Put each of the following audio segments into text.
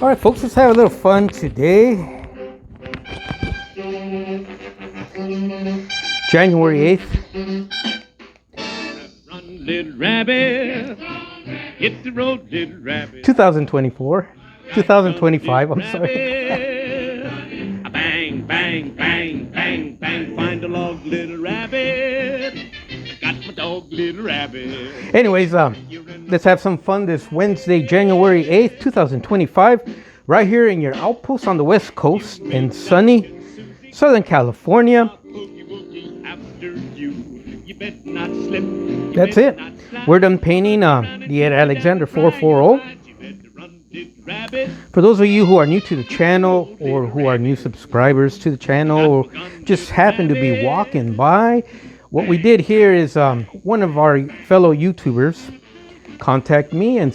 All right, folks, let's have a little fun today. January 8th. Run, little rabbit. Hit the road, little rabbit. 2024. 2025, I'm sorry. Bang, bang, bang, bang, bang. Find a log, little rabbit. Got my dog, little rabbit. Anyways, let's have some fun this Wednesday, January 8th, 2025, right here in your outpost on the West Coast in sunny Southern California. That's it. We're done painting the Ed Alexander 440. For those of you who are new to the channel or who are new subscribers to the channel or just happen to be walking by, what we did here is one of our fellow YouTubers contacted me and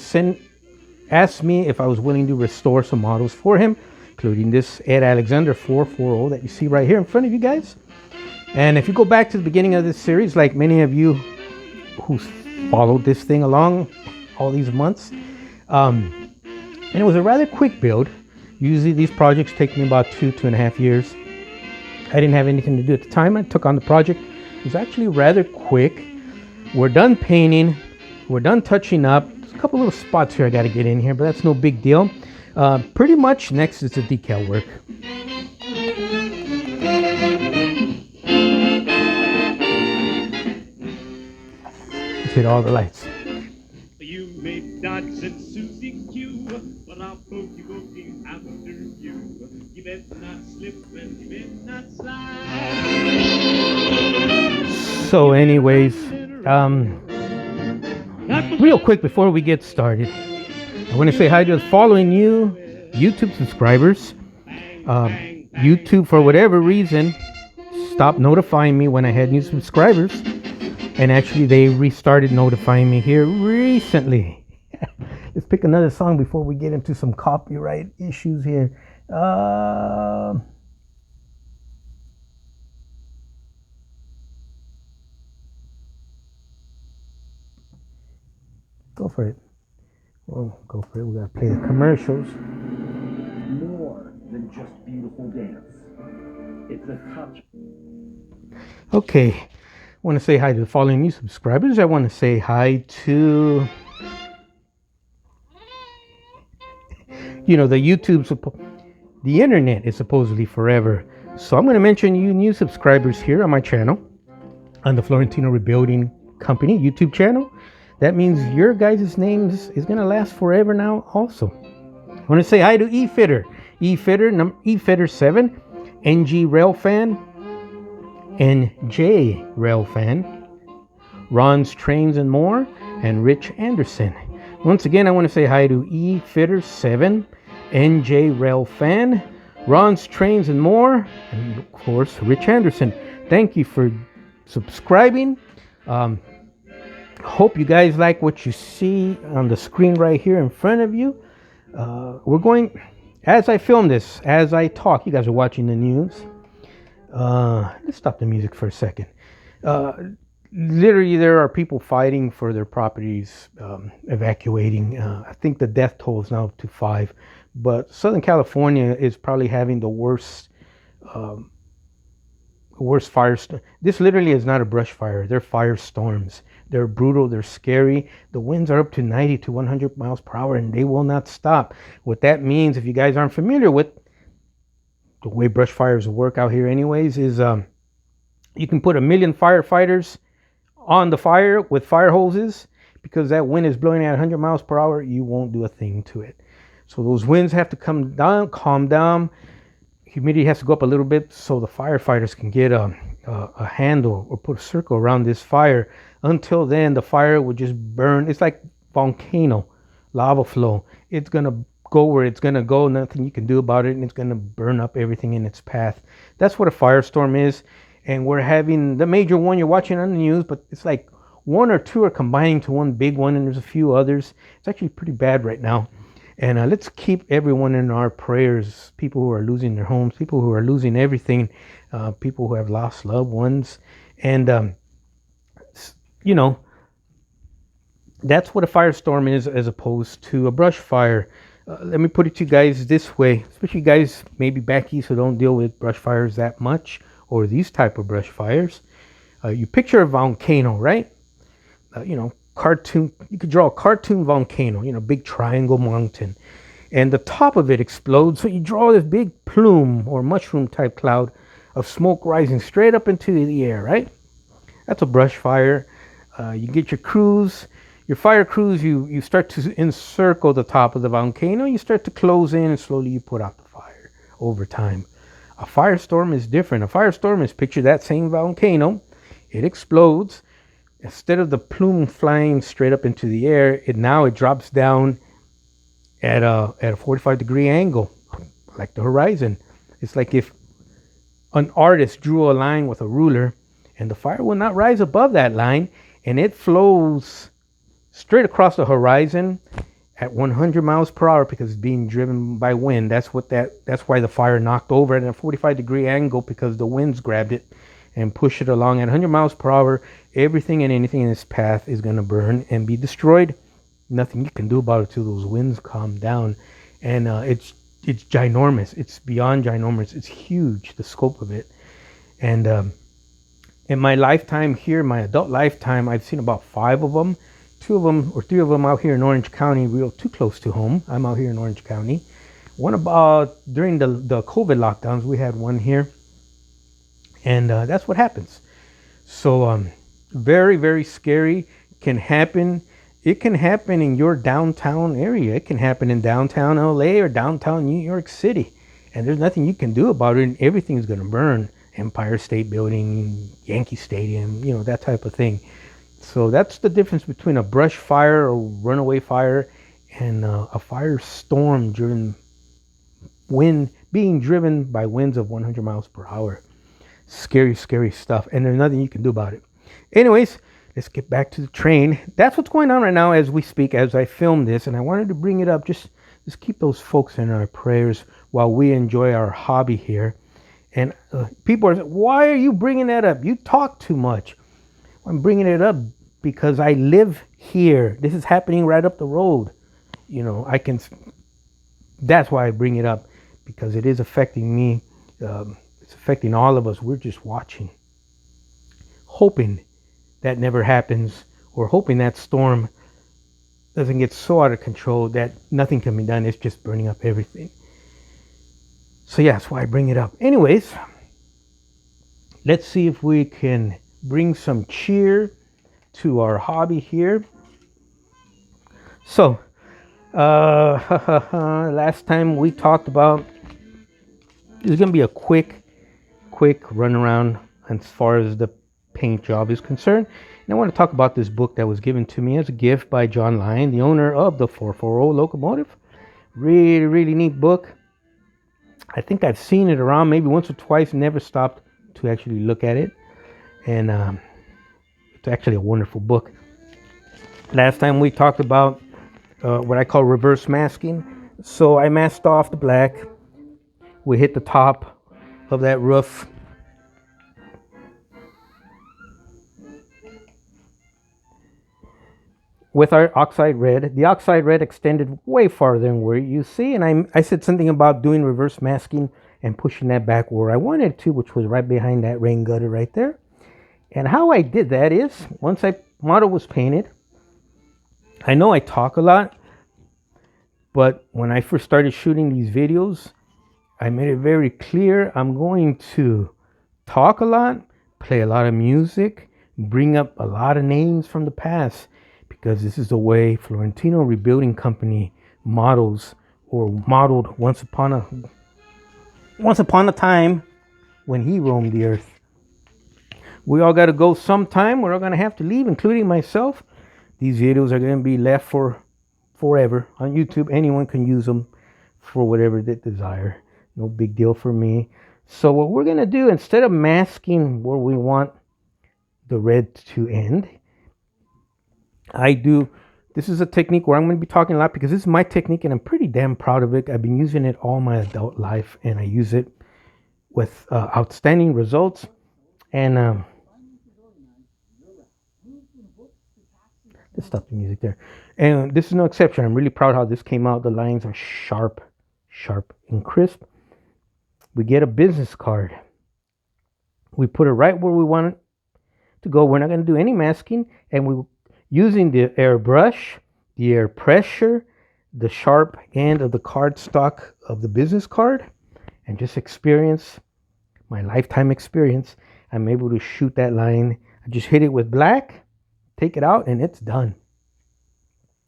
asked me if I was willing to restore some models for him, including this Ed Alexander 440 that you see right here in front of you guys. And if you go back to the beginning of this series, like many of you who followed this thing along all these months, and it was a rather quick build. Usually these projects take me about 2.5 years. I didn't have anything to do at the time. I took on the project. It was actually rather quick. We're done painting. We're done touching up. There's a couple little spots here I got to get in here, but that's no big deal. Pretty much next is the decal work. Let's hit all the lights. You may dodge and Susie Q, but I'll boogie after you. You better not slip and you better not slide. So anyways, real quick before we get started, I want to say hi to the following new YouTube subscribers. YouTube, for whatever reason, stopped notifying me when I had new subscribers. And actually, they restarted notifying me here recently. Let's pick another song before we get into some copyright issues here. Go for it. Well, go for it. We gotta play the commercials. More than just beautiful dance. It's a touch. Okay. I want to say hi to the following new subscribers. I want to say hi to, the internet is supposedly forever. So I'm going to mention you new subscribers here on my channel, on the Florentino Rebuilding Company YouTube channel. That means your guys' names is going to last forever now also. I want to say hi to eFitter, eFitter 7, NG Railfan, NJ Railfan, Ron's Trains and More, and Rich Anderson. Once again, I want to say hi to eFitter 7, NJ Railfan, Ron's Trains and More, and of course, Rich Anderson. Thank you for subscribing. Hope you guys like what you see on the screen right here in front of you. We're going, as I film this, as I talk, you guys are watching the news. Let's stop the music for a second. Literally, there are people fighting for their properties, evacuating. I think the death toll is now up to 5. But Southern California is probably having the worst fires. This literally is not a brush fire. They're firestorms. They're brutal. They're scary. The winds are up to 90 to 100 miles per hour, and they will not stop. What that means, if you guys aren't familiar with the way brush fires work out here anyways is you can put 1,000,000 firefighters on the fire with fire hoses. Because that wind is blowing at 100 miles per hour, you won't do a thing to it. So those winds have to come down, calm down. Humidity has to go up a little bit so the firefighters can get a handle or put a circle around this fire. Until then, the fire would just burn. It's like volcano, lava flow. It's going to go where it's going to go. Nothing you can do about it. And it's going to burn up everything in its path. That's what a firestorm is. And we're having the major one you're watching on the news, but it's like one or two are combining to one big one, and there's a few others. It's actually pretty bad right now. And let's keep everyone in our prayers. People who are losing their homes, people who are losing everything, people who have lost loved ones. And, you know, that's what a firestorm is as opposed to a brush fire. Let me put it to you guys this way, especially guys maybe back east who don't deal with brush fires that much, or these type of brush fires. You picture a volcano, right? You know, cartoon, you could draw a cartoon volcano, you know, big triangle mountain, and the top of it explodes. So you draw this big plume or mushroom type cloud of smoke rising straight up into the air, right? That's a brush fire. You get your crews, your fire crews, you start to encircle the top of the volcano. You start to close in and slowly you put out the fire over time. A firestorm is different. A firestorm is, picture that same volcano. It explodes. Instead of the plume flying straight up into the air, it drops down at a 45-degree angle, like the horizon. It's like if an artist drew a line with a ruler, and the fire will not rise above that line, and it flows straight across the horizon at 100 miles per hour because it's being driven by wind. That's why the fire knocked over at a 45-degree angle, because the winds grabbed it and pushed it along at 100 miles per hour. Everything and anything in its path is going to burn and be destroyed. Nothing you can do about it till those winds calm down. And it's ginormous. It's beyond ginormous. It's huge, the scope of it. And in my lifetime here, my adult lifetime, I've seen about 5 of them. 2 of them or 3 of them out here in Orange County, real too close to home. I'm out here in Orange County. One about during the COVID lockdowns, we had one here. And that's what happens. So very, very scary. Can happen. It can happen in your downtown area. It can happen in downtown LA or downtown New York City. And there's nothing you can do about it. And everything's going to burn. Empire State Building, Yankee Stadium, you know, that type of thing. So that's the difference between a brush fire or runaway fire and a firestorm during wind, being driven by winds of 100 miles per hour. Scary, scary stuff. And there's nothing you can do about it. Anyways, let's get back to the train. That's what's going on right now as we speak, as I film this. And I wanted to bring it up. Just keep those folks in our prayers while we enjoy our hobby here. And people are saying, why are you bringing that up? You talk too much. I'm bringing it up because I live here. This is happening right up the road. You know, that's why I bring it up, because it is affecting me. It's affecting all of us. We're just watching, hoping that never happens, or hoping that storm doesn't get so out of control that nothing can be done. It's just burning up everything. So yeah, that's why I bring it up. Anyways, let's see if we can bring some cheer to our hobby here. So, last time we talked about, this is going to be a quick run around as far as the paint job is concerned. And I want to talk about this book that was given to me as a gift by John Lyon, the owner of the 440 locomotive. Really, really neat book. I think I've seen it around maybe once or twice, never stopped to actually look at it. And it's actually a wonderful book. Last time we talked about what I call reverse masking. So I masked off the black. We hit the top of that roof. With our oxide red. The oxide red extended way farther than where you see. And I said something about doing reverse masking and pushing that back where I wanted to, which was right behind that rain gutter right there. And how I did that is, once my model was painted, I know I talk a lot, but when I first started shooting these videos, I made it very clear I'm going to talk a lot, play a lot of music, bring up a lot of names from the past, because this is the way Florentino Rebuilding Company models or modeled once upon a time when he roamed the earth. We all got to go sometime. We're all going to have to leave, including myself. These videos are going to be left for forever on YouTube. Anyone can use them for whatever they desire. No big deal for me. So what we're going to do, instead of masking where we want the red to end, this is a technique where I'm going to be talking a lot, because this is my technique and I'm pretty damn proud of it. I've been using it all my adult life, and I use it with outstanding results. And let's stop the music there. And this is no exception. I'm really proud how this came out. The lines are sharp and crisp. We get a business card. We put it right where we want it to go. We're not going to do any masking, and we're using the airbrush, the air pressure, the sharp end of the cardstock of the business card, and just experience my lifetime experience. I'm able to shoot that line. I just hit it with black, take it out, and it's done.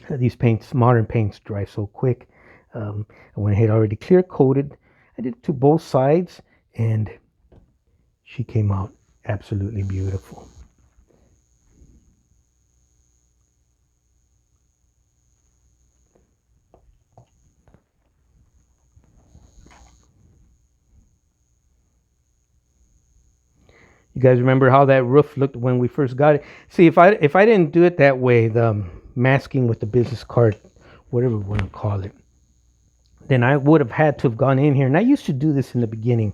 These paints, modern paints, dry so quick. I went ahead already clear coated. I did it to both sides, and she came out absolutely beautiful. You guys remember how that roof looked when we first got it? See, if I didn't do it that way, the masking with the business card, whatever we want to call it, then I would have had to have gone in here. And I used to do this in the beginning.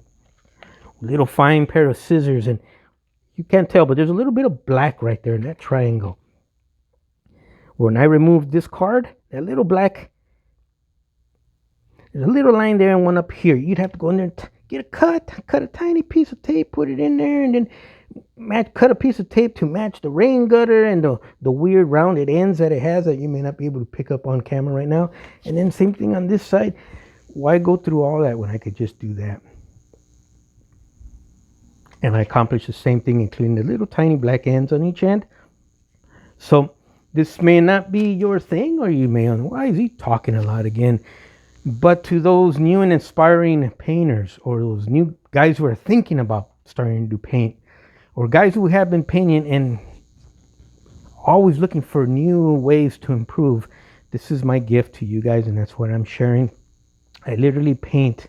Little fine pair of scissors, and you can't tell, but there's a little bit of black right there in that triangle. When I removed this card, that little black, there's a little line there and one up here. You'd have to go in there and get a cut a tiny piece of tape, put it in there, and then cut a piece of tape to match the rain gutter and the weird rounded ends that it has that you may not be able to pick up on camera right now. And then same thing on this side. Why go through all that when I could just do that? And I accomplished the same thing, including the little tiny black ends on each end. So this may not be your thing, or you may wonder, why is he talking a lot again? But to those new and inspiring painters, or those new guys who are thinking about starting to paint, or guys who have been painting and always looking for new ways to improve, this is my gift to you guys, and that's what I'm sharing. I literally paint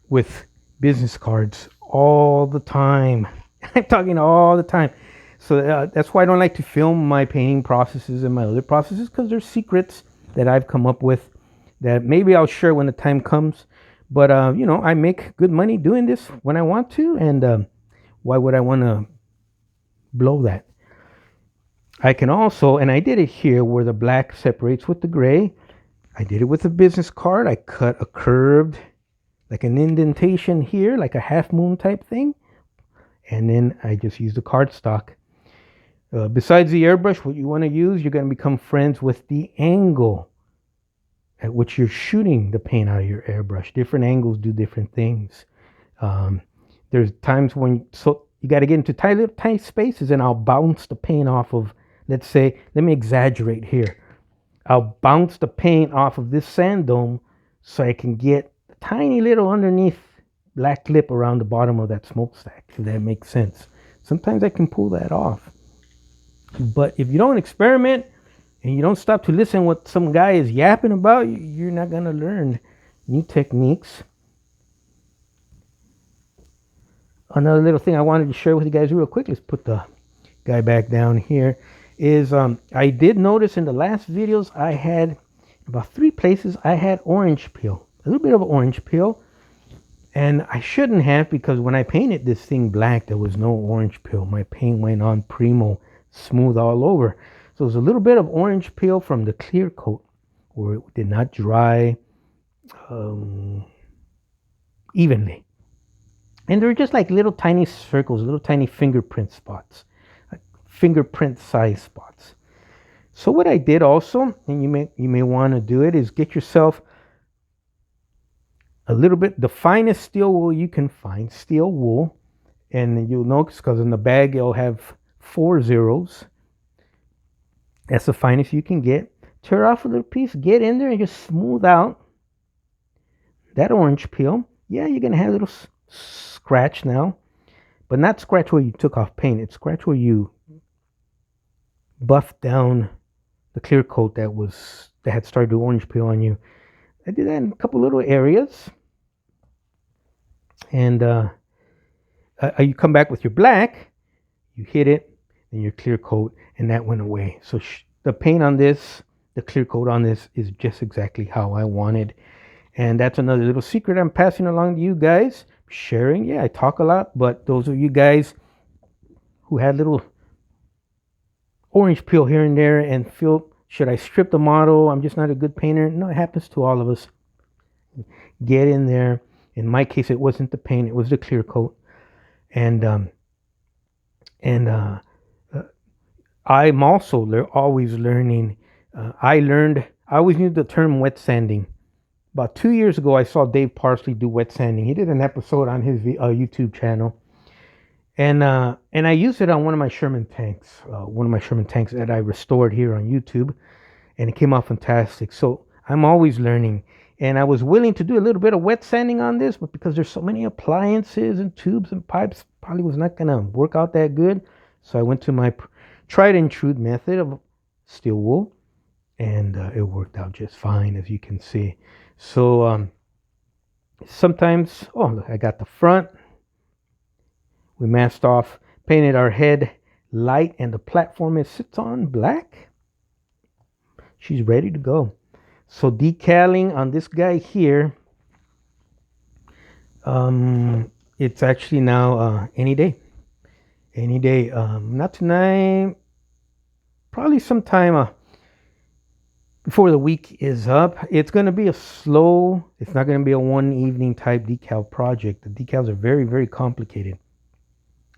with business cards all the time. I'm talking all the time. So that's why I don't like to film my painting processes and my other processes, because there's secrets that I've come up with that maybe I'll share when the time comes. But, I make good money doing this when I want to. And why would I want to blow that? I can also, and I did it here where the black separates with the gray. I did it with a business card. I cut a curved, like an indentation here, like a half moon type thing. And then I just used the cardstock. Besides the airbrush, what you want to use, you're going to become friends with the angle at which you're shooting the paint out of your airbrush. Different angles do different things. There's times when you got to get into tight spaces, and I'll bounce the paint off of, let's say, let me exaggerate here. I'll bounce the paint off of this sand dome so I can get a tiny little underneath black clip around the bottom of that smokestack, if that makes sense. Sometimes I can pull that off. But if you don't experiment and you don't stop to listen what some guy is yapping about, you're not going to learn new techniques. Another little thing I wanted to share with you guys real quick, let's put the guy back down here, is I did notice in the last videos I had about 3 places I had orange peel, a little bit of orange peel. And I shouldn't have, because when I painted this thing black, there was no orange peel. My paint went on primo, smooth all over. So there's a little bit of orange peel from the clear coat, where it did not dry evenly. And there were just like little tiny circles, little tiny fingerprint spots, like fingerprint size spots. So what I did also, and you may want to do it, is get yourself a little bit, the finest steel wool you can find, steel wool. And you'll notice because in the bag it'll have 4 zeros. That's the finest you can get. Tear off a little piece, get in there and just smooth out that orange peel. Yeah, you're going to have a little scratch now, but not scratch where you took off paint. It's scratch where you buffed down the clear coat that had started the orange peel on you. I did that in a couple little areas. And you come back with your black, you hit it, and your clear coat, and that went away. So the paint on this, the clear coat on this is just exactly how I wanted. And that's another little secret I'm passing along to you guys. Sharing, yeah, I talk a lot, but those of you guys who had little orange peel here and there and feel, should I strip the model? I'm just not a good painter. No, it happens to all of us. Get in there. In my case, it wasn't the paint, it was the clear coat. And I'm also always learning. I always knew the term wet sanding. About 2 years ago, I saw Dave Parsley do wet sanding. He did an episode on his YouTube channel. And I used it on one of my Sherman tanks that I restored here on YouTube. And it came out fantastic. So I'm always learning. And I was willing to do a little bit of wet sanding on this, but because there's so many appliances and tubes and pipes, probably was not going to work out that good. So I went to my tried and true method of steel wool, and it worked out just fine, as you can see. So sometimes, oh, look, I got the front. We masked off, painted our head light, and the platform it sits on black. She's ready to go. So decaling on this guy here, it's actually now any day. Not tonight, probably sometime before the week is up. It's going to be it's not going to be a one evening type decal project. The decals are very, very complicated.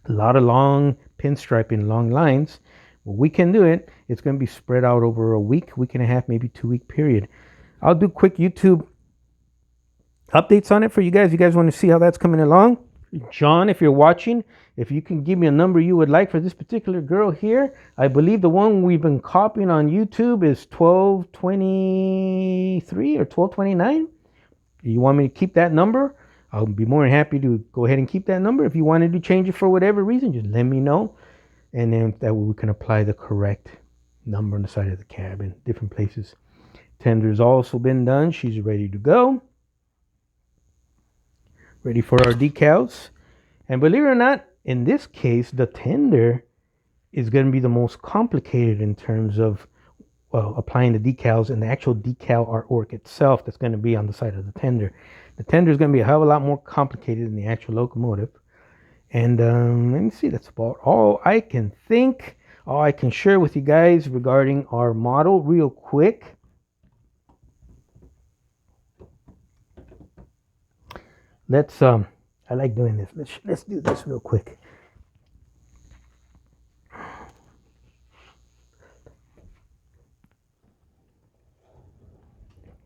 A lot of long pinstriping, long lines. Well, we can do it. It's going to be spread out over a week and a half, maybe 2 week period. I'll do quick YouTube updates on it for you guys. You guys want to see how that's coming along? John, if you're watching, if you can give me a number you would like for this particular girl here. I believe the one we've been copying on YouTube is 1223 or 1229. You want me to keep that number? I'll be more than happy to go ahead and keep that number. If you wanted to change it for whatever reason, just let me know. And then that way we can apply the correct number on the side of the cab in different places. Tender's also been done. She's ready to go. Ready for our decals. And believe it or not, in this case, the tender is going to be the most complicated in terms of applying the decals and the actual decal artwork itself that's going to be on the side of the tender. The tender is going to be a hell of a lot more complicated than the actual locomotive. And let me see, that's about all I can think, all I can share with you guys regarding our model real quick. Let's, I like doing this. Let's do this real quick.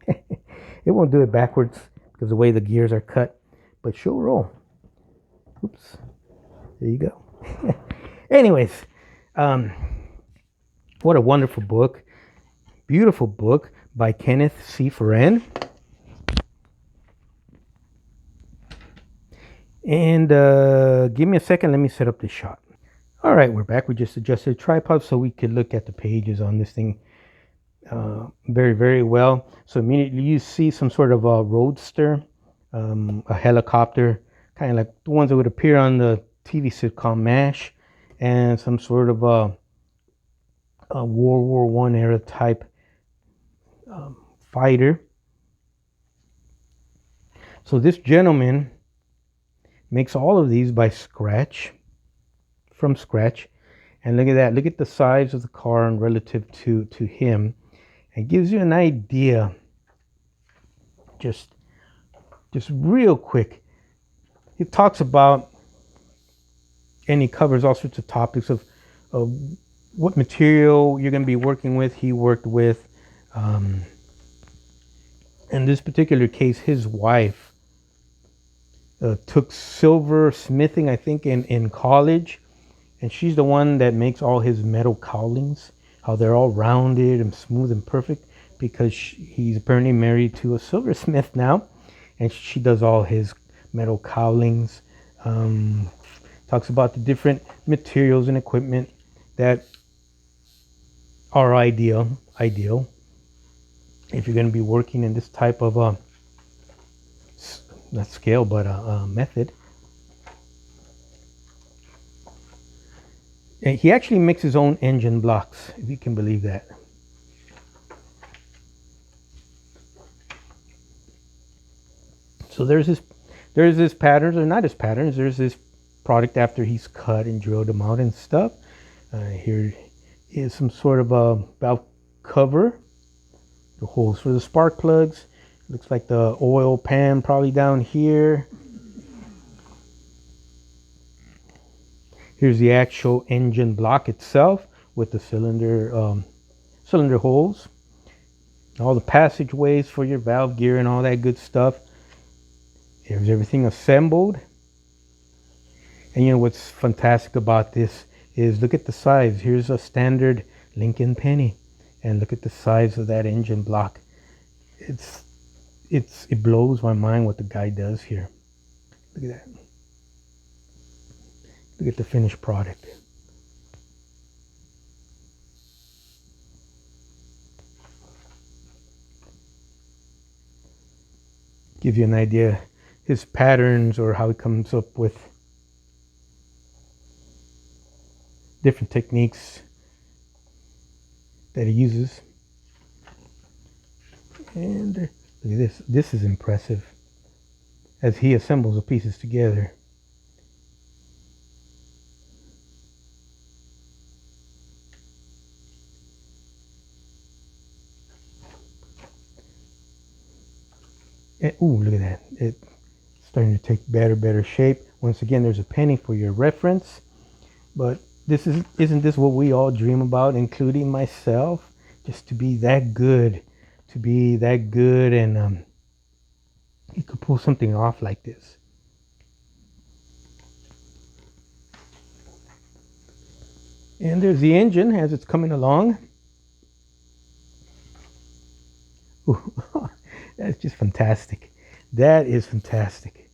It won't do it backwards because the way the gears are cut, but she'll roll. Oops. There you go. Anyways, what a wonderful book. Beautiful book by Kenneth C. Ferran. And give me a second. Let me set up this shot. All right, we're back. We just adjusted the tripod so we could look at the pages on this thing very, very well. So immediately you see some sort of a roadster, a helicopter, kind of like the ones that would appear on the TV sitcom MASH, and some sort of a World War I era type fighter. So this gentleman makes all of these from scratch. And look at that. Look at the size of the car and relative to him. It gives you an idea, just real quick. He talks about, and he covers all sorts of topics of what material you're going to be working with. He worked with, in this particular case, his wife took silver smithing, I think, in college. And she's the one that makes all his metal cowlings, how they're all rounded and smooth and perfect, because he's apparently married to a silversmith now. And she does all his metal cowlings. Talks about the different materials and equipment that are ideal if you're going to be working in this type of not scale, but method. And he actually makes his own engine blocks, if you can believe that. So there's his patterns, or not his patterns. There's his product after he's cut and drilled them out and stuff. Here is some sort of a valve cover. The holes for the spark plugs. Looks like the oil pan probably down here. Here's the actual engine block itself with the cylinder holes. All the passageways for your valve gear and all that good stuff. Here's everything assembled. And you know what's fantastic about this is look at the size. Here's a standard Lincoln Penny. And look at the size of that engine block. It blows my mind what the guy does here. Look at that. Look at the finished product. Give you an idea his patterns or how he comes up with different techniques that he uses. And look at this. This is impressive as he assembles the pieces together. Ooh, look at that. It's starting to take better shape. Once again, there's a penny for your reference. But isn't this what we all dream about, including myself? Just to be that good. To be that good, and you could pull something off like this. And there's the engine as it's coming along. Ooh, that's just fantastic. That is fantastic.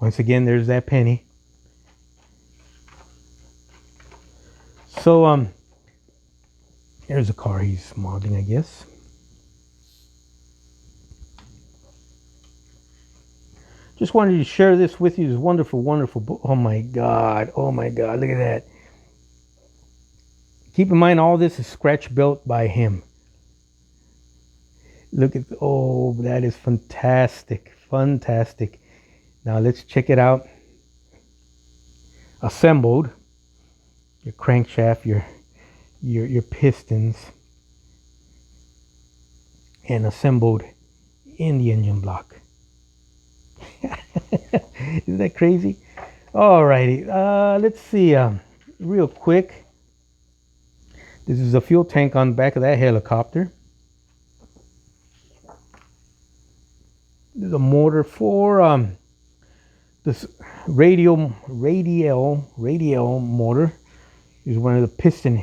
Once again, there's that penny. So here's a car he's modeling, I guess. Just wanted to share this with you. This wonderful book. Oh my God, look at that. Keep in mind, all this is scratch built by him. Look at, oh, that is fantastic. Now let's check it out. Assembled. Your crankshaft, your pistons, and assembled in the engine block. Isn't that crazy? Alrighty, let's see, real quick. This is a fuel tank on the back of that helicopter. There's a motor for this radial motor. Here's one of the piston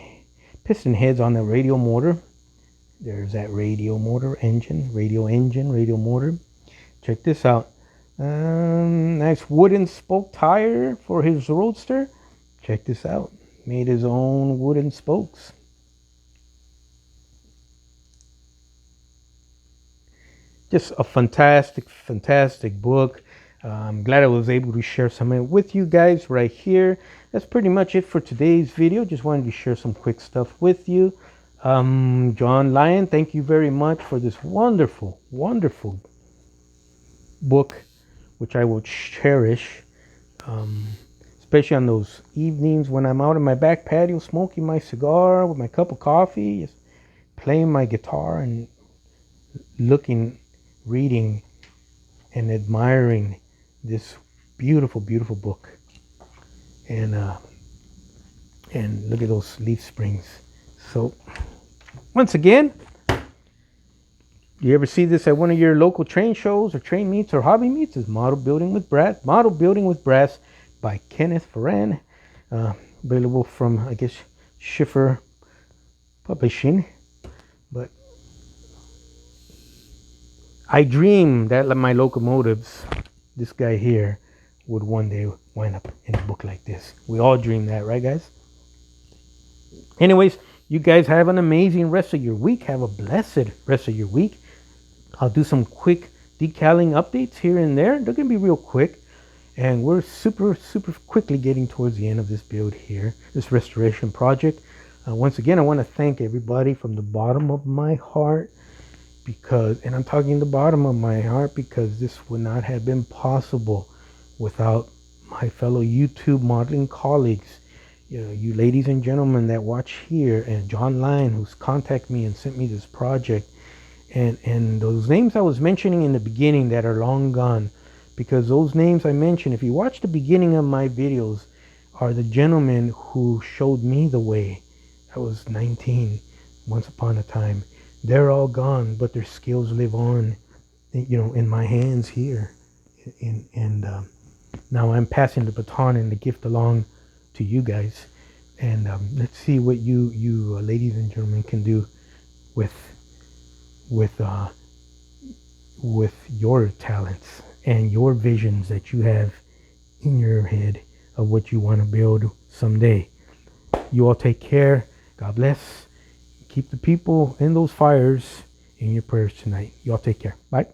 heads on the radial motor. There's that radial motor engine, radial motor. Check this out. Nice wooden spoke tire for his Roadster. Check this out. Made his own wooden spokes. Just a fantastic book. I'm glad I was able to share some of it with you guys right here. That's pretty much it for today's video. Just wanted to share some quick stuff with you. John Lyon, thank you very much for this wonderful book, which I will cherish, especially on those evenings when I'm out in my back patio smoking my cigar with my cup of coffee, just playing my guitar and reading and admiring this beautiful book. And look at those leaf springs. So once again, You ever see this at one of your local train shows or train meets or hobby meets? It's Model Building with Brass. Model Building with Brass by Kenneth Ferran. Available from, I guess, Schiffer Publishing. But I dream that my locomotives, this guy here, would one day wind up in a book like this. We all dream that, right, guys? Anyways, you guys have an amazing rest of your week. Have a blessed rest of your week. I'll do some quick decaling updates here and there. They're going to be real quick. And we're super quickly getting towards the end of this build here, this restoration project. Once again, I want to thank everybody from the bottom of my heart, because, and I'm talking the bottom of my heart, because this would not have been possible without my fellow YouTube modeling colleagues. You know, you ladies and gentlemen that watch here, and John Lyon, who's contacted me and sent me this project, and those names I was mentioning in the beginning that are long gone, because those names I mentioned, if you watch the beginning of my videos, are the gentlemen who showed me the way. I was 19 once upon a time. They're all gone, but their skills live on, you know, in my hands here. And now I'm passing the baton and the gift along to you guys. And let's see what you ladies and gentlemen can do with your talents and your visions that you have in your head of what you want to build someday. You all take care. God bless. Keep the people in those fires in your prayers tonight. You all take care. Bye.